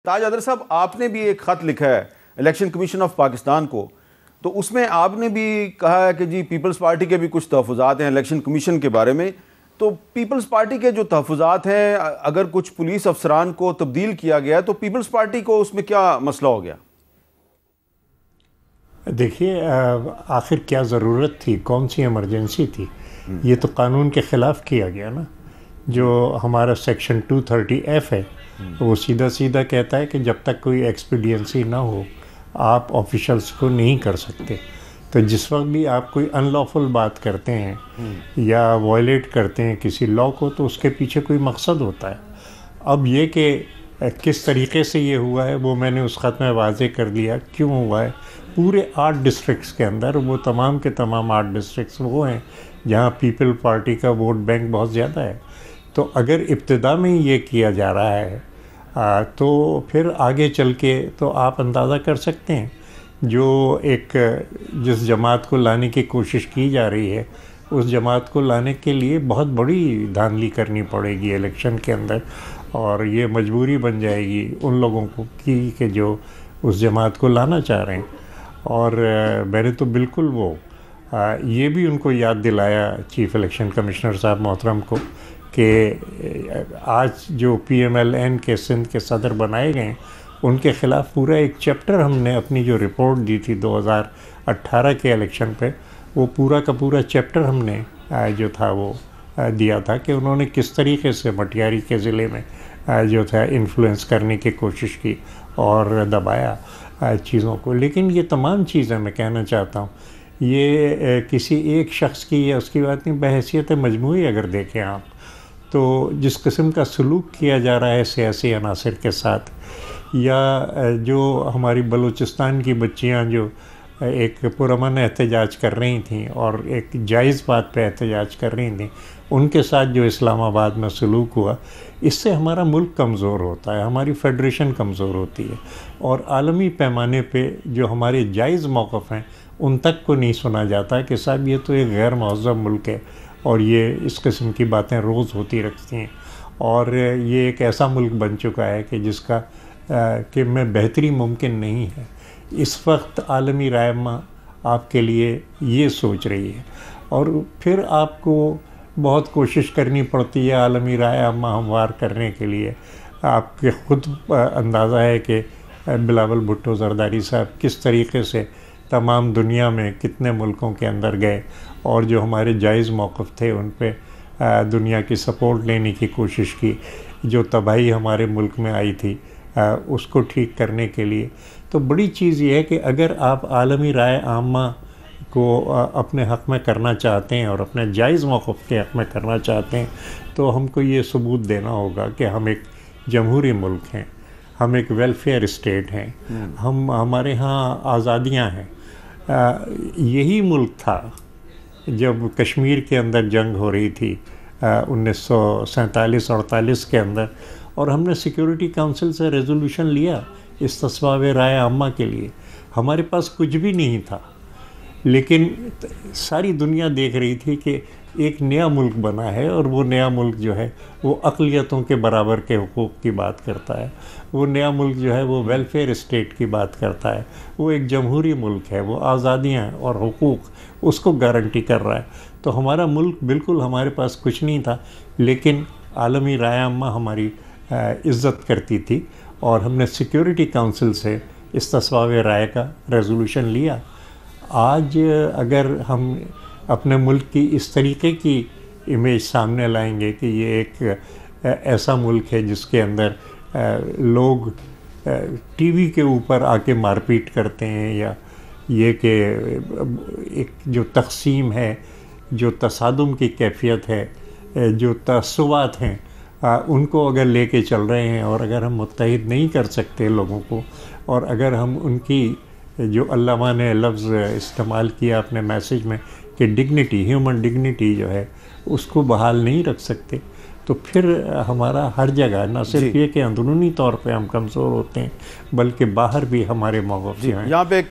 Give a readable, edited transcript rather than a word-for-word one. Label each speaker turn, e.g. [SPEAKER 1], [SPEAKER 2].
[SPEAKER 1] ताज other साहब, आपने भी एक ख़त लिखा है इलेक्शन कमीशन ऑफ पाकिस्तान को, तो उसमें आपने भी कहा है कि जी पीपल्स पार्टी के भी कुछ तहफ़्फ़ुज़ात हैं इलेक्शन कमीशन के बारे में। तो पीपल्स पार्टी के जो तहफ़्फ़ुज़ात हैं, अगर कुछ पुलिस अफसरान को तब्दील किया गया तो पीपल्स पार्टी को उसमें क्या मसला हो गया?
[SPEAKER 2] देखिए, आखिर क्या ज़रूरत थी, कौन सी इमरजेंसी थी? ये तो कानून के ख़िलाफ़ किया गया ना। जो हमारा सेक्शन 230F है वो सीधा सीधा कहता है कि जब तक कोई एक्सपीडियंसी ना हो आप ऑफिशल्स को नहीं कर सकते। तो जिस वक्त भी आप कोई अनलॉफुल बात करते हैं या वायलेट करते हैं किसी लॉ को, तो उसके पीछे कोई मकसद होता है। अब ये कि किस तरीके से ये हुआ है वो मैंने उस ख़त में वाज़े कर दिया क्यों हुआ है। पूरे 8 डिस्ट्रिक्ट्स के अंदर, वो तमाम के तमाम 8 डिस्ट्रिक्ट्स वो हैं जहाँ पीपल पार्टी का वोट बैंक बहुत ज़्यादा है। तो अगर इब्तिदा में ये किया जा रहा है तो फिर आगे चल के तो आप अंदाज़ा कर सकते हैं जो एक जिस जमात को लाने की कोशिश की जा रही है उस जमात को लाने के लिए बहुत बड़ी धांधली करनी पड़ेगी इलेक्शन के अंदर, और ये मजबूरी बन जाएगी उन लोगों को कि जो उस जमात को लाना चाह रहे हैं। और मैंने तो बिल्कुल वो ये भी उनको याद दिलाया चीफ़ इलेक्शन कमिश्नर साहब मोहतरम को कि आज जो PMLN के सिंध के सदर बनाए गए उनके ख़िलाफ़ पूरा एक चैप्टर हमने अपनी जो रिपोर्ट दी थी 2018 के इलेक्शन पे, वो पूरा का पूरा चैप्टर हमने जो था वो दिया था कि उन्होंने किस तरीके से मटियारी के ज़िले में जो था इन्फ्लुएंस करने की कोशिश की और दबाया चीज़ों को। लेकिन ये तमाम चीज़ें मैं कहना चाहता हूँ ये किसी एक शख्स की या उसकी बात नहीं, बहैसियत मजमूई अगर देखें आप तो जिस किस्म का सलूक किया जा रहा है सियासी अनासर के साथ, या जो हमारी बलूचिस्तान की बच्चियां जो एक पुरअमन एहतजाज कर रही थीं और एक जायज़ बात पे एहतजाज कर रही थीं, उनके साथ जो इस्लामाबाद में सलूक हुआ, इससे हमारा मुल्क कमज़ोर होता है, हमारी फेडरेशन कमज़ोर होती है और आलमी पैमाने पे जो हमारे जायज़ मौक़िफ़ हैं उन तक को नहीं सुना जाता कि साहब ये तो एक गैर महज़्ज़ब मुल्क है और ये इस किस्म की बातें रोज़ होती रखती हैं। और ये एक ऐसा मुल्क बन चुका है कि जिसका कि में बेहतरी मुमकिन नहीं है। इस वक्त आलमी रायमा आपके लिए ये सोच रही है और फिर आपको बहुत कोशिश करनी पड़ती है आलमी रायमा हमवार करने के लिए। आपके ख़ुद अंदाज़ा है कि बिलावल भुट्टो ज़रदारी साहब किस तरीके से तमाम दुनिया में कितने मुल्कों के अंदर गए और जो हमारे जायज़ मौक़िफ़ थे उन पे दुनिया की सपोर्ट लेने की कोशिश की। जो तबाही हमारे मुल्क में आई थी उसको ठीक करने के लिए। तो बड़ी चीज़ ये है कि अगर आप आलमी राय आम्मा को अपने हक़ में करना चाहते हैं और अपने जायज़ मौक़िफ़ के हक़ में करना चाहते हैं तो हमको ये सबूत देना होगा कि हम एक जमहूरी मुल्क हैं, हम एक वेलफेयर स्टेट हैं, हमारे यहाँ आज़ादियाँ हैं। यही मुल्क था जब कश्मीर के अंदर जंग हो रही थी 1947-48 के अंदर, और हमने सिक्योरिटी काउंसिल से रेजोल्यूशन लिया इस तस्वावे राय आम्मा के लिए। हमारे पास कुछ भी नहीं था, लेकिन सारी दुनिया देख रही थी कि एक नया मुल्क बना है और वो नया मुल्क जो है वो अक़लियतों के बराबर के हुकूक़ की बात करता है, वो नया मुल्क जो है वो वेलफेयर स्टेट की बात करता है, वो एक जमहूरी मुल्क है, वो आज़ादियाँ और हुकूक़ उसको गारंटी कर रहा है। तो हमारा मुल्क बिल्कुल हमारे पास कुछ नहीं था, लेकिन आलमी राय आम्मा हमारी इज़्ज़त करती थी और हमने सिक्योरिटी काउंसिल से इस तस्वावे राय का रेजोल्यूशन लिया। आज अगर हम अपने मुल्क की इस तरीके की इमेज सामने लाएंगे कि ये एक ऐसा मुल्क है जिसके अंदर लोग टीवी के ऊपर आके मारपीट करते हैं, या ये कि एक जो तक़सीम है, जो तसादुम की कैफियत है, जो तअस्सुबात हैं उनको अगर लेके चल रहे हैं, और अगर हम मुत्तहिद नहीं कर सकते लोगों को, और अगर हम उनकी जो अल्लामा ने लफ्ज़ इस्तेमाल किया अपने मैसेज में कि डिग्निटी, ह्यूमन डिग्निटी जो है उसको बहाल नहीं रख सकते, तो फिर हमारा हर जगह न सिर्फ ये कि अंदरूनी तौर पे हम कमज़ोर होते हैं बल्कि बाहर भी हमारे मौक़िफ़ जो हैं।
[SPEAKER 1] यहाँ पे